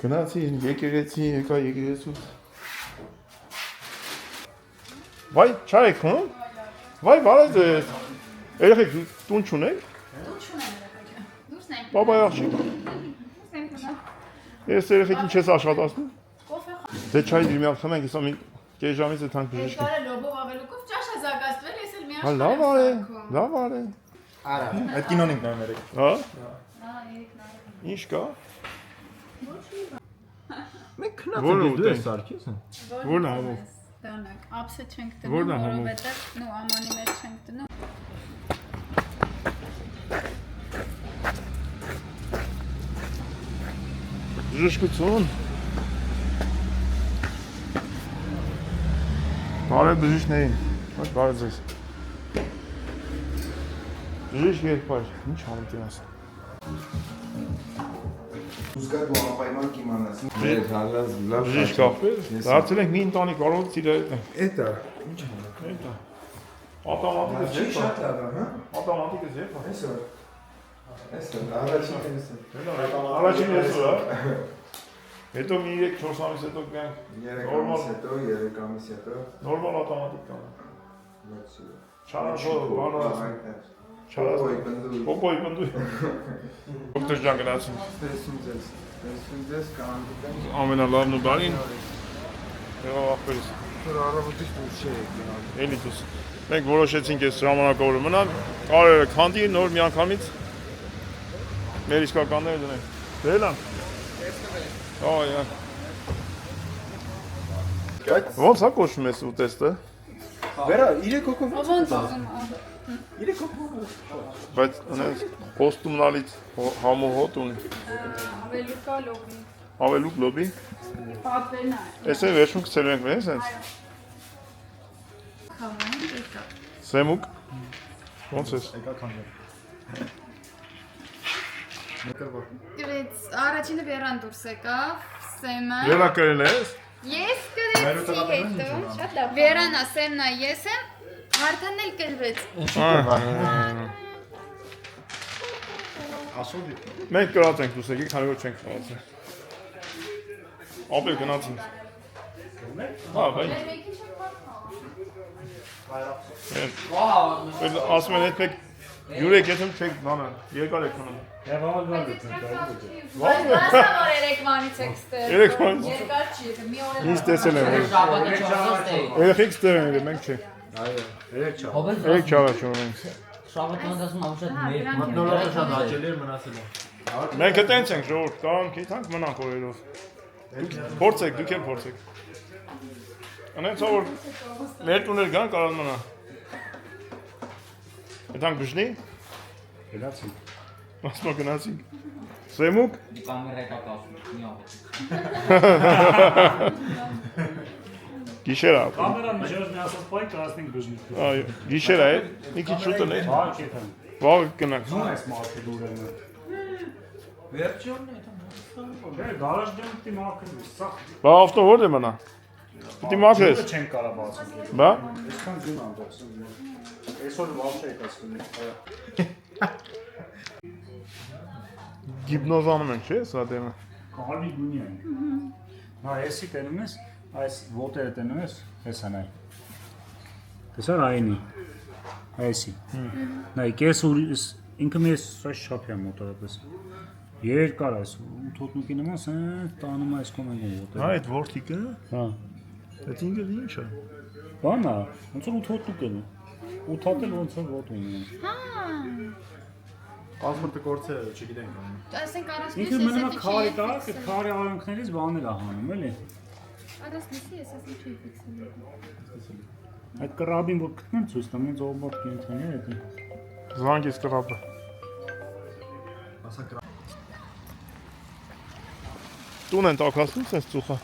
Գնացի եկեղեցի, եկա եկեղեցուց։ Վայ, չայ եք, հա՞։ Վայ, բարև ձեզ։ Երեխեք տուն չունեք։ Տուն չունեմ երեխեքը։ Դուրս նայ։ Բաբայ աղջիկ։ Ես երեխեքին չես աշխատացնում։ Կոֆե խա։ Դե չայ դիմյալ խմենք, հեսա մի կես ժամից է թանք բժիշկ։ Կարը լոբով ավելուկով ճաշա զարգացվել, ես էլ մի Հա լավ արե, լավ արե։ Արա, այդ կինոն ենք նայում երեք։ Հա։ Հա, երեք նայում։ Ինչ կա։ Մենք քնած ենք դու ես Սարգիս։ Որն է համով։ Դանակ, ապսը չենք Որն դնում, է համով։ որովհետև նո ամանի մեջ չենք դնում։ Բժշկություն։ Բարև բժիշկներին։ Ոչ բարև ձեզ։ Բժիշկ երկար, ինչ անում դրանց։ Ուզգա դու անպայման կիմանաս։ Մեր հալած լավ։ Բժիշկ կապել։ Դարձել ենք մի ընտանիք առողջ իրար։ Էտա, ինչ անում։ Էտա։ Ատամատիկը Չի ձեր։ շատ լավ, հա։ Ատամատիկը ձեր։ Այսօր։ Առաջին կեսը։ Առաջին այսօր։ Հետո մի 3-4 ամիս հետո գանք 3 ամիս հետո, 3 ամիս հետո։ նորմալ ատամատիկ կան։ Լացի։ Չարաշո, բանա, չարաշո։ Պոպոյ բնդու։ Դոկտոր ջան գնացին։ Տեսում ձեզ կանանցում։ Ամենալավն ու բարին։ Եղավ ախպերս։ Որ առավոտից դուրս չի եկել։ Էլի դուս։ Մենք որոշեցինք այս ժամանակավորը մնալ, կարերը քանդի նոր միանգամից մեր իսկականները դնենք։ Դրելան։ Այո։ Ոնց է կոչվում այս ուտեստը։ Վերա 3 հոգով Ոնց ուզում։ 3 հոգով։ Բայց ունես պոստումնալից համոհոտ ունի։ Ավելուկա լոբի։ Ավելուկ լոբի։ Պատվերն է։ Էս է վերջում գցել ենք մենք սենց։ Խաղան եկա։ Սեմուկ։ Ոնց ես։ Եկա քանդել։ Գրեց առաջինը վերան դուրս եկավ, Սեմը։ Ելա կրել ես։ Ես գրեցի հետո, շատ լավ։ Վերանա, Սեմնա, ես եմ, Հարդանն էլ կրվեց։ Ասոդի։ Մենք կրած ենք դուս եկի, քանի որ չենք խաղացել։ Ապել գնացինք։ Հա, բայ։ Ասում են հետպեք յուրեք եթում չեք բանը, երկար եք խնում։ Մասնավոր երեկվանից եք ստել։ Երեկվանից։ Երկար չի, մի օր Ինչ տեսել եմ։ Երեխեք ստեր են մենք չէ։ Այո, 3 չա։ Երեք չավաչում ենք։ Շաբաթն ասում եմ շատ մեր Մտնոլորտը շատ հաճելի է մնացել է։ Մենք հետենց ենք ժողովուրդ, կարան քիթանք մնանք օրերով։ Փորձեք, դուք էլ փորձեք։ Անենց որ մեր տուներ գան կարան մնա։ Հետանք բժնի։ Գնացինք։ Մասնո գնացինք։ Սեմուկ։ կամերա կապում մի օր։ Գիշեր է։ Կամերան միջոցն ասած պայ կրասնիկ բժնիկ։ Այո, գիշեր է, մի քիչ շուտ է։ Հա, կեթան։ Վաղ կնանք։ Այս մարդը դուրենը։ Վերջում է Դե գարաժն դի մաքրի, սա։ Բա ավտո որտե մնա։ Պիտի մաքրես։ Չեն կարա բացել։ Բա։ Այսքան գին ամբողջը։ Այսօր վաղ է կասում։ Գիպնոզանում ենք, չէ՞, սա դեմը։ Կարմի գունի են։ Նա էսի տենում ես, այս ոտերը տենում ես, հեսա նայ։ Տեսար այնի։ Այսի։ Նայ, կես ուր ինքը մեզ սա շապ է մոտավորապես։ Երկար այս 8 հոտնուկի նման սենց տանում այս կոմենգը ոտերը։ Հա, այդ ворթիկը, Հա։ դա ինքը ինչ է։ Բանա, ոնց որ 8 հոտնուկ են։ 8 հատել ոնց որ ոտ ունի։ Հա։ Պասպորտը կորցել է, չգիտենք։ Ասենք առանց Ինքը մնում է քարի տակ, այդ քարի արանքներից բաներ է հանում, էլի։ Առանց լսի ես ասեմ չի ֆիքսել։ Այդ կրաբին որ գտնեմ ցույց տամ, ինձ օբոտ կենթանի է դա։ Զանգից կրապը։ Ասա կրա։ Տուն են տակասնում սենց ծուխա։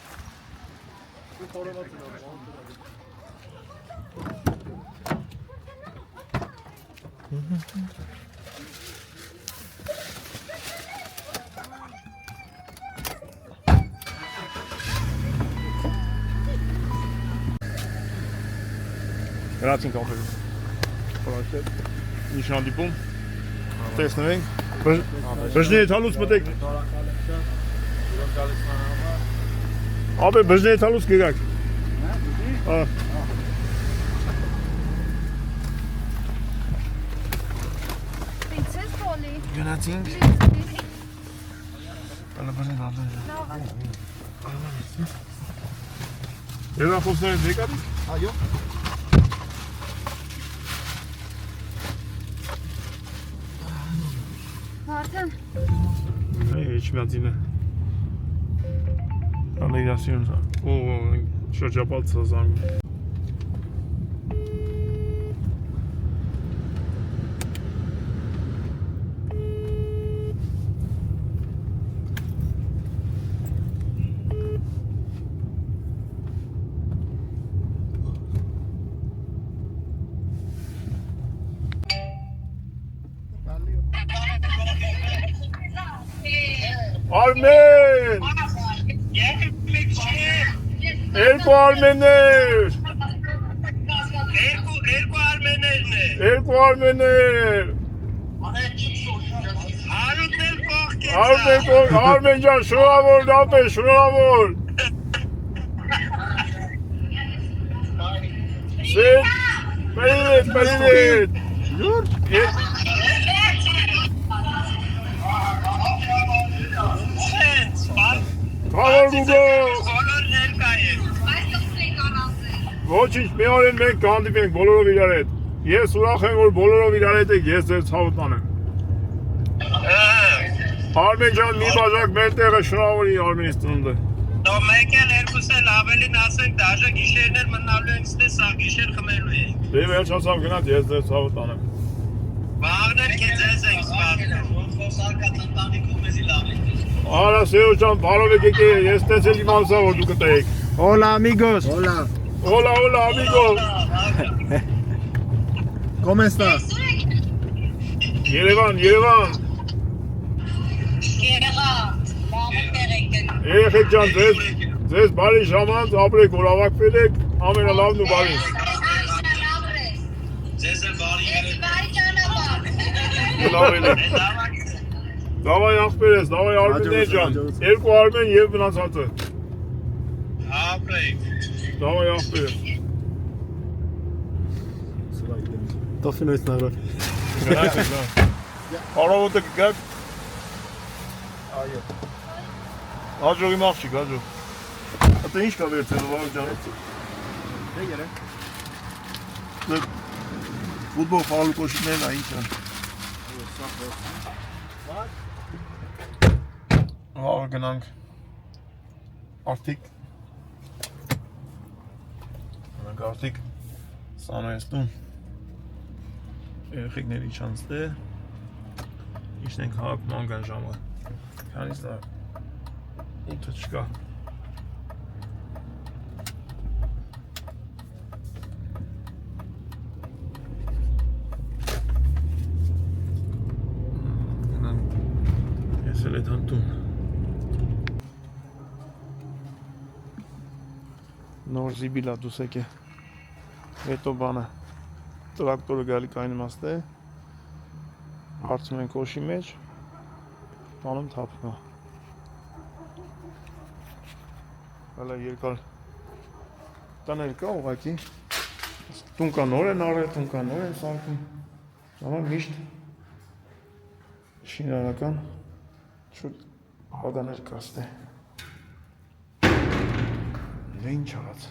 Գնացինք ապել։ Պրաշել։ Ինչ հանդիպում։ Տեսնենք։ Բժների թալուց մտեք։ Ապե բժնի տալուց գերակ։ Հա։ Princess Polly. Գնացինք։ Ալա բժնի դարձան։ Եվ խոսները դեկատի։ Այո։ Martin. Իչմյացինը։ Ալա իրասյուն սա։ Ու շրջապատ սազան։ Armen! Երկու արմեններ! Երկու արմեններ! Արմեն ջան, շնորհավոր, դապե, շնորհավոր! Սետ, պերիվետ! Կավոր գուգո! Ոչինչ, մի օր են մենք կհանդիպենք բոլորով իրար հետ։ Ես ուրախ եմ, որ բոլորով իրար հետ եք, ես ձեր ցավոտ անեմ։ Արմեն ջան, մի բաժակ մեր տեղը շնորհավորի Արմենից ծնունդը։ Դու մեկ էլ երկուս էլ ավելին ասենք, դաժե գիշերներ մնալու ենք, ստե սա գիշեր խմելու ենք։ Դե վերջացավ գնաց, ես ձեր ցավոտ անեմ։ Վաղներ քեզ ենք սպասում, ոնց սարկա ընտանիքում մեզի լավ ենք։ Արա Սեյո ջան, բարով եք եկել, ես տեսել իմացա, որ դուք եք։ Hola amigos. Hola. Hola, hola, amigo։ ¿Cómo estás? Երևան, Երևան։ Երեխեք ջան, ձեզ բարի ժամանց ապրեք, որ ավակվել եք, ամենալավն ու բարին։ Ձեզ էլ բարի Լավ եք։ Դավայ ախպերես, դավայ Արմեններ ջան, երկու Արմեն և մնացածը։ ապրեք։ Դավայ ախպերես։ Տոֆինոյց նարոք։ Գնայք եք լավ։ Հարավոտը կգակ։ Այո։ Աջողի մաղջիկ, աջող։ Ատը ինչ կա վերցել, վաղ ջան։ Դե երեք։ Ֆուտբոլ խաղալու կոշիկներն է, ինչ են։ Վաղ գնանք արդիկ Մենք արդիկ սանոյստում երեխիկներ իչանց դե իշնենք հավաքում անգան ժամը քանից դա 8-ը չկա Ես էլ էդ հանտում Նոր զիբիլա դուսեք է հետո բանը տրակտորը գալի կային իմաստ է հարցում են կոշի մեջ բանում թափնա հալա երկար տաներ կա ուղակի տունկա նոր են արել, տունկա նոր են սարկում ժամա միշտ շինարական շուտ հագաներ կաստ է Դե ինչ արած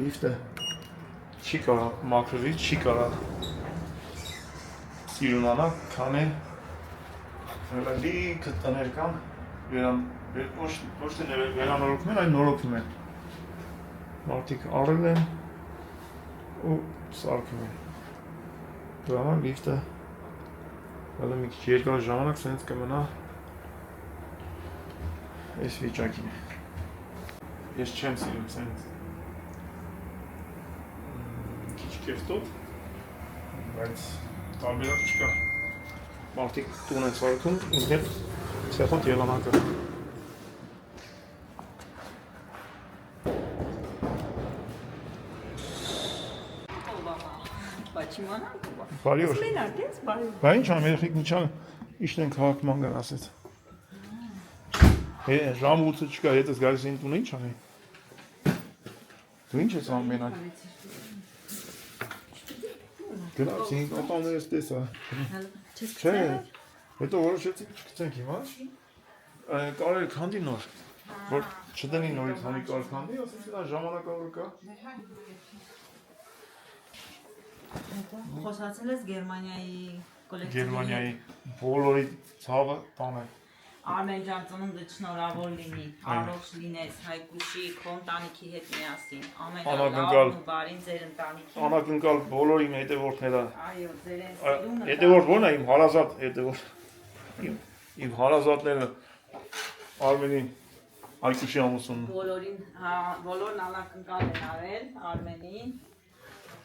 Լիֆտը չի կարա մաքրվի, չի կարա սիրունանա, քան է հելա լիքը տներ կան ոչ թե վերանորոգում են, այլ նորոգում են մարդիկ առել են ու սարքում են դրա համար լիֆտը հելա մի քիչ երկար ժամանակ սենց կմնա Այս վիճակին է Ես չեմ սիրում սենց Քիչ կեստով բայց տարբերակ չկա մարդիկ տուն են սարքում ինձ հետ սեխոտ ելանակը Բարի օր Բա ինչ ամ երեխիկ ինչ ան Իշտեն քաղաքման գան ասեց։ Ժամ 8-ը չկա, հետս գալիս են տուն ինչ անի։ Դու ինչ ես անում մենակ։ Գնաց ինք օտաններս տեսա։ Չէ։ Հետո որոշեցինք չգցենք հիմա։ Կարել քանդի նոր։ Որ չդնի նորից համի կար քանդի, ասեցին դա ժամանակավոր կա։ Խոսացել ես Գերմանիայի կոլեկտիվի Գերմանիայի բոլորի ցավը տանը։ Արմեն ջան ծնունդը շնորհավոր լինի, առողջ լինես, Հայկուշի քո ընտանիքի հետ միասին, ամենալավն ու բարին ձեր ընտանիքին։ Անակնկալ բոլոր իմ հետևորդները։ Այո, ձեր են սիրունը։ Հետևորդ ո՞րն է իմ հարազատ հետևորդ։ Իմ հարազատները Արմենի Հայկուշի ամուսինն։ Բոլորին, բոլորն անակնկալ են արել Արմենին։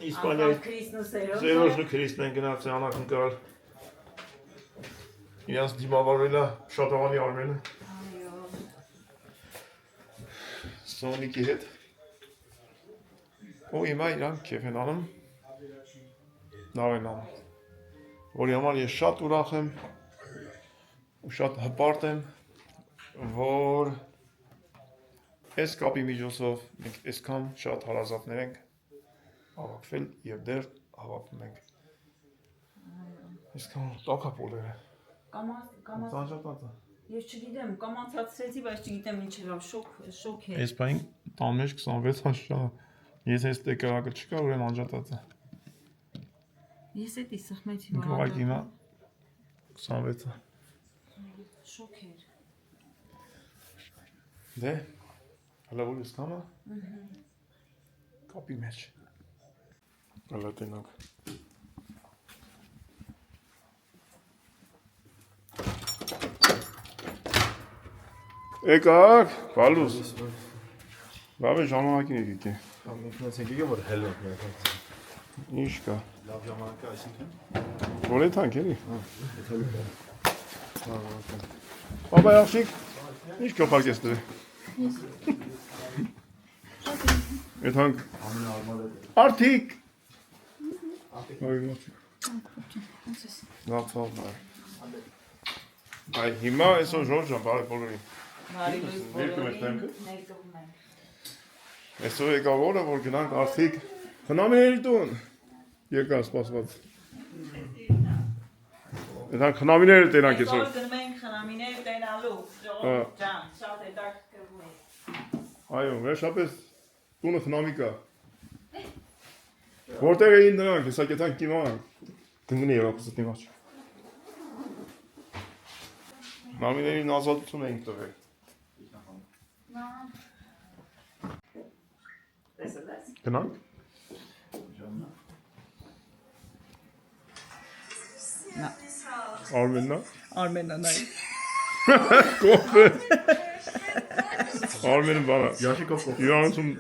Իսպանիայի Քրիսն ու Սերոջը։ Սերոջն ու Քրիսն են գնացել անակնկալ։ Իրանց դիմավորելա շատավանի Արմենը։ Այո։ Սոնիկի հետ։ Ու հիմա իրանք քեֆ են անում։ Լավ են անում։ Որի համար ես շատ ուրախ եմ ու շատ հպարտ եմ, որ այս կապի միջոցով մենք այսքան շատ հարազատներ ենք հավաքվել եւ դեռ հավաքվում ենք։ Այսքան տակապոլեր է։ Ծանճատածը։ Ես չգիտեմ, կամացացրեցի, բայց չգիտեմ ինչ էր, շոկ է։ Այս բային տան մեջ 26 հաշա։ Ես այս տեկարակը չկա, ուրեմն անջատածը։ Ես էդի սխմեցի Գոհակ հիմա 26-ը։ Շոկ էր։ Դե, հələ որ ես կամա։ Կապի մեջ։ Հələ տենակ։ Եկակ, բալուս։ Բավ է ժամանակին եկեք է։ Մենք եկեք որ հելո մենք։ Ինչ կա։ Լավ ժամանակ է այսինքն։ Որ է թանք էլի։ Բաբա yaxşık. Ինչ կոփակ ես դրե։ Այդ հանք Արդիկ։ Այ ո՞չ։ Լավ ցավ։ Այ հիմա այսօր Ժորժա բարի բոլորին։ Բարի լույս բոլորին ներկվում ենք։ Այսօր եկավ օրը, որ գնանք Արդիկ խնամիների տուն։ Եկա սպասված։ Այդ խնամիները տենանք այսօր։ Այսօր գնում ենք խնամիներ տենալու։ Ժողովուրդ ջան, շատ հետաքրքրվում է։ Այո, վերջապես տունը խնամի կա։ Որտեղ էին նրանք, հեսա կետանք կիմանանք։ Կնգնի և ապստնի մաչ։ Նամիներին ազատություն էինք տվել։ Գնանք։ Արմեննա։ Արմենանայի։ Կոպը։ Արմենը բանա։ Յաշիկով Իրանցում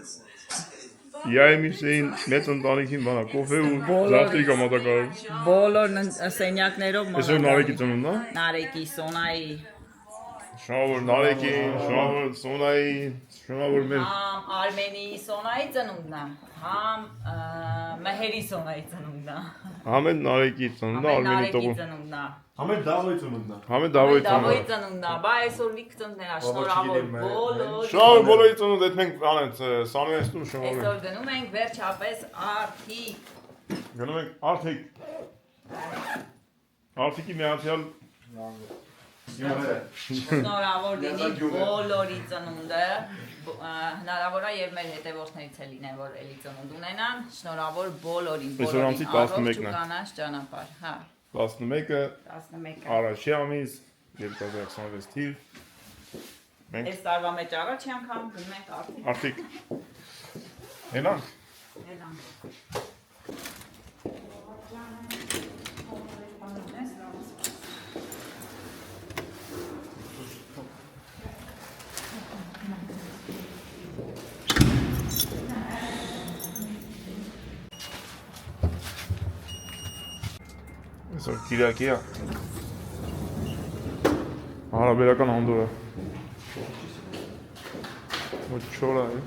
Յայմիսեին մեծ ընտանիքին բանա, կոֆե ու զավտրիկա մատակարում։ Բոլոր սենյակներով Այսօր Նարեկի ծնունդն է։ Նարեկի, Սոնայի։ Շնորհավոր Նարեկին, շնորհավոր Սոնայի, շնորհավոր մեր Համ Արմենի Սոնայի ծնունդն է, համ Մհերի Սոնայի ծնունդն է։ Համեն Նարեկի ծնունդը, Արմենի Նարեկի տողը։ ծնունդն է։ Համեր դավոյ ծնունդն է։ Համեն Դավոյի Դավոյի ծնունդը։ ծնունդն է, բա այսօր լիք ծնունդներ է, շնորհավոր բոլոր։ Շնորհավոր բոլորի ծնունդ, այդ մենք անենք Սանուենստում շնորհավոր։ Այսօր գնում ենք վերջապես Արդիկ։ Գնում ենք Արդիկ։ Արդիկի միացյալ Շնորհավոր լինի բոլորի ծնունդը, հնարավոր է եւ մեր հետևորդներից է լինեն, որ էլի ծնունդ ունենան, շնորհավոր բոլորին, Այսօր ամսի 11-ն է։ կանաչ ճանապարհ, հա, 11-ը 11-ը։ առաջի ամիս 2026 թիվ։ Մենք Այս տարվա մեջ առաջի անգամ գնում ենք Արդիկ։ Արդիկ։ Հենանք։ Այսօր Կիրակի է։ Հարաբերական անդորը։ Ոչ չորա է։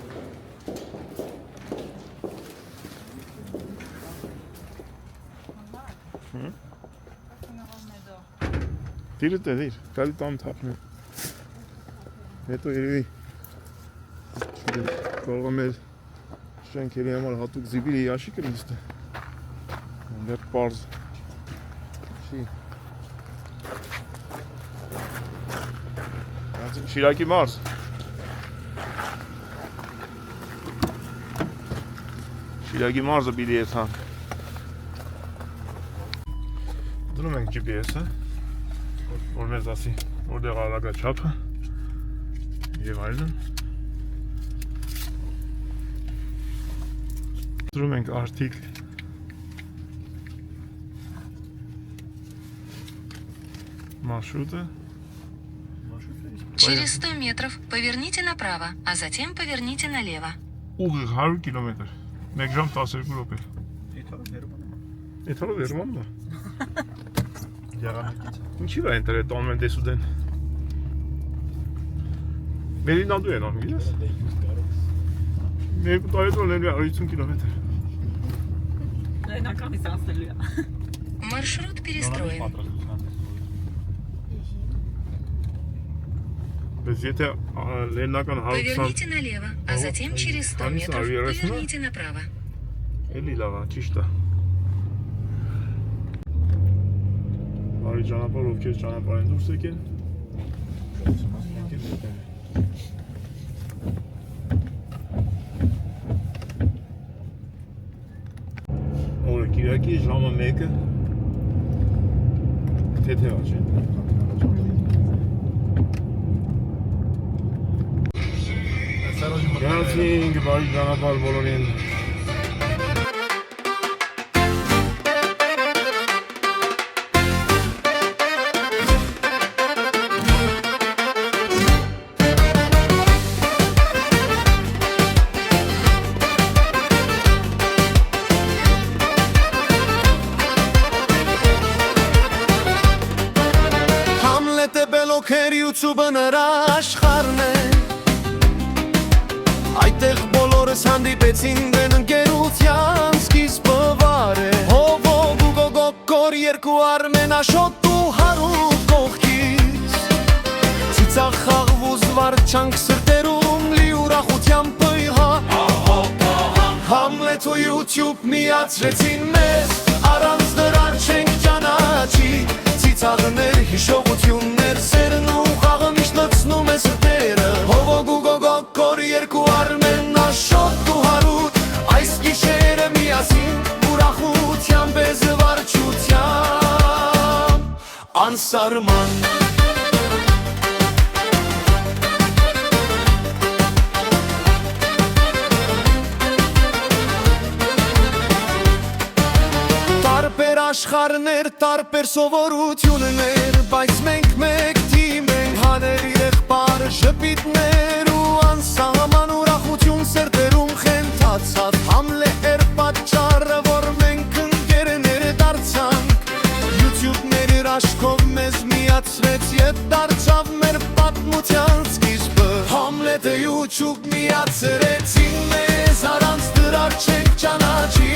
Դիրը դիր, գալի տամ թափնի։ Հետո երևի կարող է մեր շենքերի համար հատուկ զիբիրի ящик նստի։ Դեռ պարզ։ Չի։ Շիրակի մարզ։ Շիրակի մարզը պիտի եթանք։ Դնում ենք GPS-ը, որ մեզ ասի որտեղ արագա չափը և այլն։ Դնում ենք արտիկլ մարշրուտը։ Через 100 метров поверните направо, а затем поверните налево. Ուղիղ 100 կիլոմետր, 1 ժամ 12 րոպե։ Էթարով երմանն է։ Եղանակից։ Ինչի վա ենտր է տանում են դեսուդեն։ Մերինանդու են անում, գիտես։ Երկու տարետով ներվի 150 կիլոմետր։ Լենականից անցնելու է։ Маршрут перестроен. Բայց եթե լեննական 120 Поверните налево, а затем через 100 метров поверните направо. էլի լավ է, ճիշտ է։ Բարի ճանապարհ, ովքեր ճանապարհ են դուրս եկել։ Օրը Կիրակի ժամը 1-ը թեթև է, չէ՞։ Գնացինք բարի ճանապարհ բոլորին։ Համլետը բելոքեր YouTube-ը նրա աշխարհն է Այդտեղ բոլորս հանդիպեցին դեն ընկերության սկիզբը վար է Հովով ու գոգոկոր երկու արմեն աշոտ ու հարուտ կողքից Ծիծաղ խաղվ ու զվարճանք սրտերում լի ուրախությամբ պյղա Համլետ ու YouTube միացրեցին մեզ առանց դրան չենք ճանաչի Ծիծաղներ, հիշողություններ, սերն ու խաղը միշտ լցնում է սրտերը Հովոգ ու գոգոկոր երկու արմեն աշոտ ու հարուտ Այս գիշերը միասին ուրախությամբ է զվարճությամբ Անսարման Տարբեր աշխարհներ, տարբեր սովորություններ Բայց մենք մեկ թիմ ենք հաների եղբար Ժպիտներ ու անսահման ուրախություն սրտերում խենթացած Համլե էր պատճառը, որ մենք ընկերներ դարձանք YouTube-ներ իր աշխով մեզ միացրեց Ետ դարձավ մեր պատմության սկիզբը Համլետը YouTube միացրեցին մեզ Առանց դրա չենք ճանաչի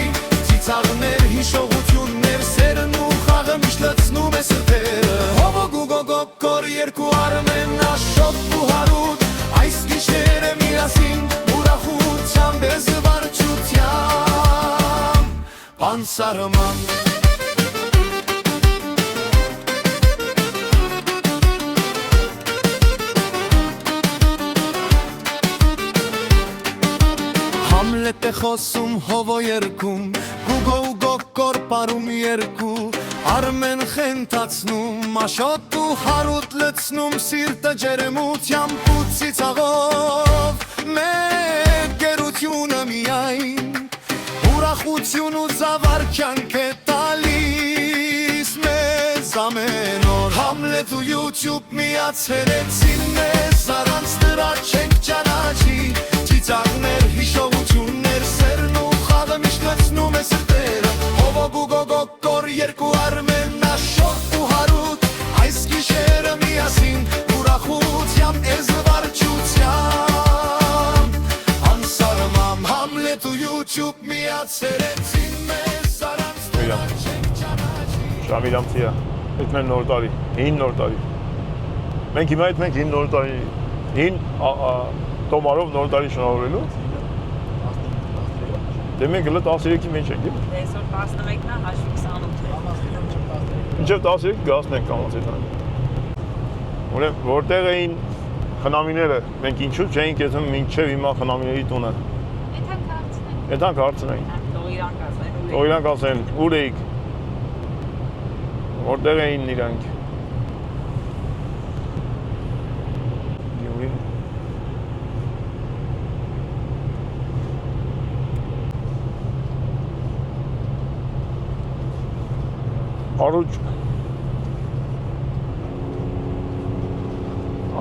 Ծիծաղներ, հիշողություններ, սերն ու խաղը միշտ լցնում է սրտերը Հովոգ ու գոգոկոր երկու արմեն աշոտ ու հարուտ Այս գիշերը միասին ուրախությամբ է զվարճությամբ Անսարման Համլետ է խոսում հովո երկում Գուգո ու գոգոր պարում երկու Արմեն խենթացնում Աշոտ ու հարուտ լցնում Սիրտը ջերմությամբ ու ծիծաղով Մեկ գերությունը միայն Ուրախություն ու զավարքյանք է տալիս Մեզ ամեն օր Համլետ ու YouTube միացրեցին մեզ Առանց դրա չենք ճանաչի Ծիծաղներ, հիշողություններ, սերն ու խաղը միշտ լցնում է սրտերը Հովոգ ու գոգոկոր երկու արմեն աշոտ ու հարուտ Այս գիշերը միասին ուրախությամբ է զվարճությամբ Անսարմամ Համլետ ու YouTube միացրեցին մեզ Առանց դրա չենք ճանաչի Շամիլամցիա Այդ մեր նոր տարի, հին նոր տարի։ Մենք հիմա այդ մենք հին նոր տարի, հին տոմարով նոր տարի շնորհավորելու։ Դե մենք հələ 13-ի մեջ ենք։ Այսօր 11-ն է, հաշվի 28-ը։ Մինչև 13 գասնենք կամաց այդ այն։ Ուրեմն որտեղ էին խնամիները, մենք ինչու չէինք եթում մինչև հիմա խնամիների տունը։ Եթանք հարցնենք։ Թող իրանք ասեն։ Թող իրանք ասեն, ուր էիք։ Որտեղ էին իրանք։ Գյումրին։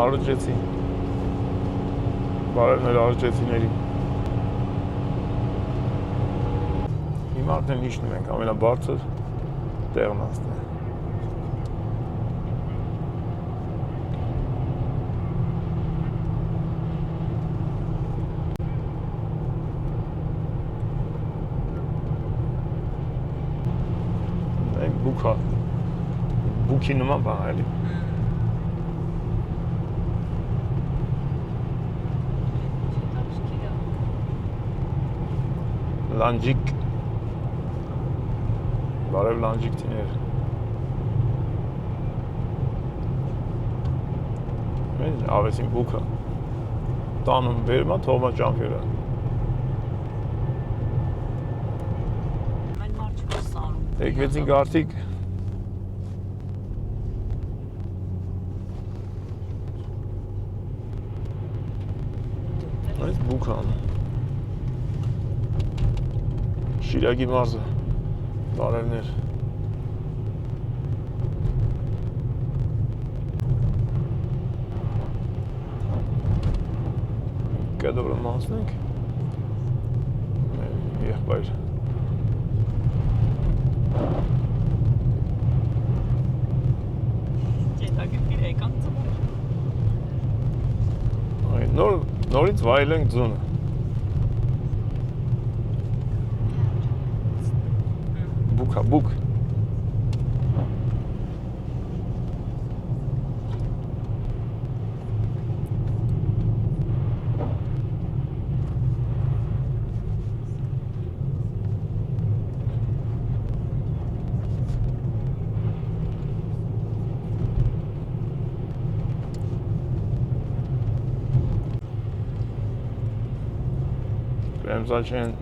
Արուջեցի։ Բարևներ արուջեցիների։ Հիմա արդեն իջնում ենք, ամենաբարձր տեղն աստ է։ Բուքա, բուքի նման բան էլի։ Լանջիկ, բարև լանջիկտիներ։ Մենք ավեցին բուքա, տանում բերմա թողմա ճամփյորա։ Եկվեցինք արդիկ այս բուքան Շիրակի մարզը բարևներ կեդորը մասնենք եղբայր Նորից վայել ենք ձունը։ Բուքա, բուք։ Բեմզաչեն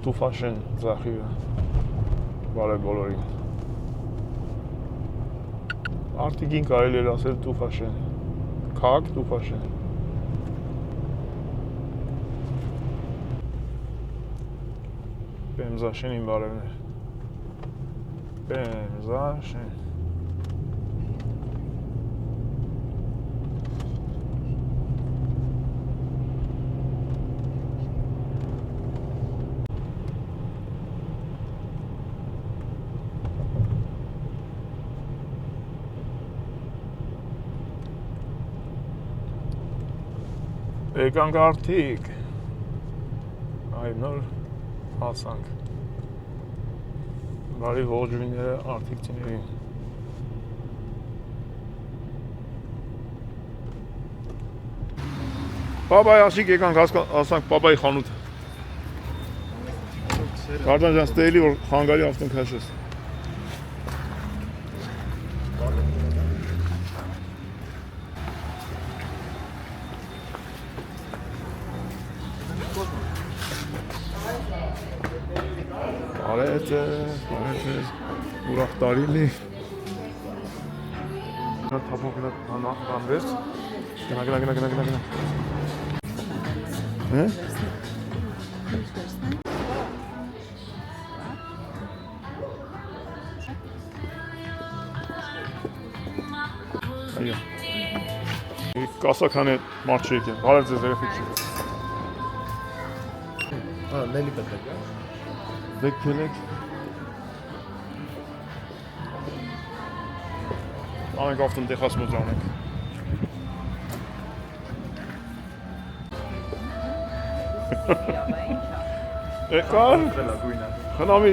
տուֆաշեն զախիվը բարև բոլորին Արտիկին կարելի էր ասել տուֆաշեն քաղաք տուֆաշեն Բեմզաշենին բարևներ Բեմզաշեն Եկանք արդիկ, այ նոր հասանք, բարի ողջույնները արդիկցիներին։ Պապայ ասիկ եկանք հասանք պապայի խանութ։ Կարդան ժան ստեելի որ խանգարի ավտոն քաշես։ Բարեձեր, ուրախ տարիլի Թապոն բանվերս Գնա Այո Կասական է մարդ չի եկեն, բարև ձեզ երեխիք չի Նելի պետք է Դեք կելեք Անենք ավտոն տեխաս մոզրանենք Եկար Խնամի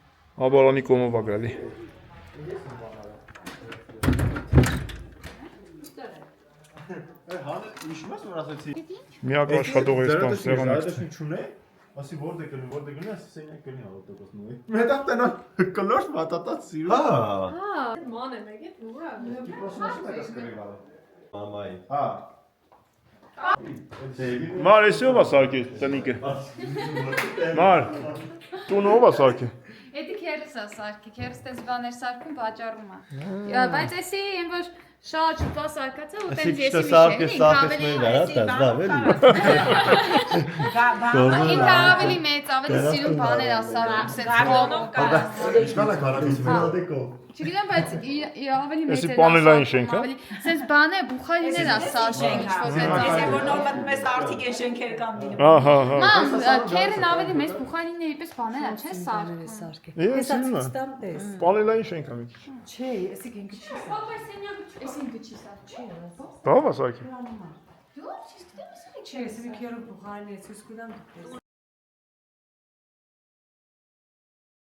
Հաբալանի կոմով ա գալի։ Հանը հիշում ես որ ասացի։ Միակ աշխատող էստան սեղանից։ չունե, ասի որտե գնի, ասի սենյակ գնի ավտոբուս նույն։ Մետա տենա կլոր մատատած սիրում։ Հա։ Ման է մեկ է ուրա։ Մամայի։ Հա։ Մար, էսի ով ա սարքի տնիկը։ Մար, տունը ով ա սարքի։ Էդի քերս է սարքի, քերս տես բաներ սարքում վաճառում է։ Բայց էսի են որ շատ շուտա սարքած է, ու տենց եսի ինքը ավելի մեծ, ավելի սիրուն բաներ է սարքում, սենց Գարդոնով կա։ Ինչքան է կարագից մենադեկո։ Չգիտեմ, բայց ավելի մեծ Էսի է պանելային շենք, հա։ Սենց բան է, բուխարիներ է սարքում, Ես որ նոր մտմես արդիկ են շենքեր կան դինում։ Ահա, հա։ ման, քերն ավելի մեծ բուխարիների պես բաներ է, չէ՞ սարքում։ Էսի պանելային շենք ա մի քիչ։ Չէ, էսի ինքը չի սա։ Էսի ինքը չի սա։ Բավ ա սարքի։ Չէ, էսի մի քիչ բուխարին է, ցույց կտամ դուք։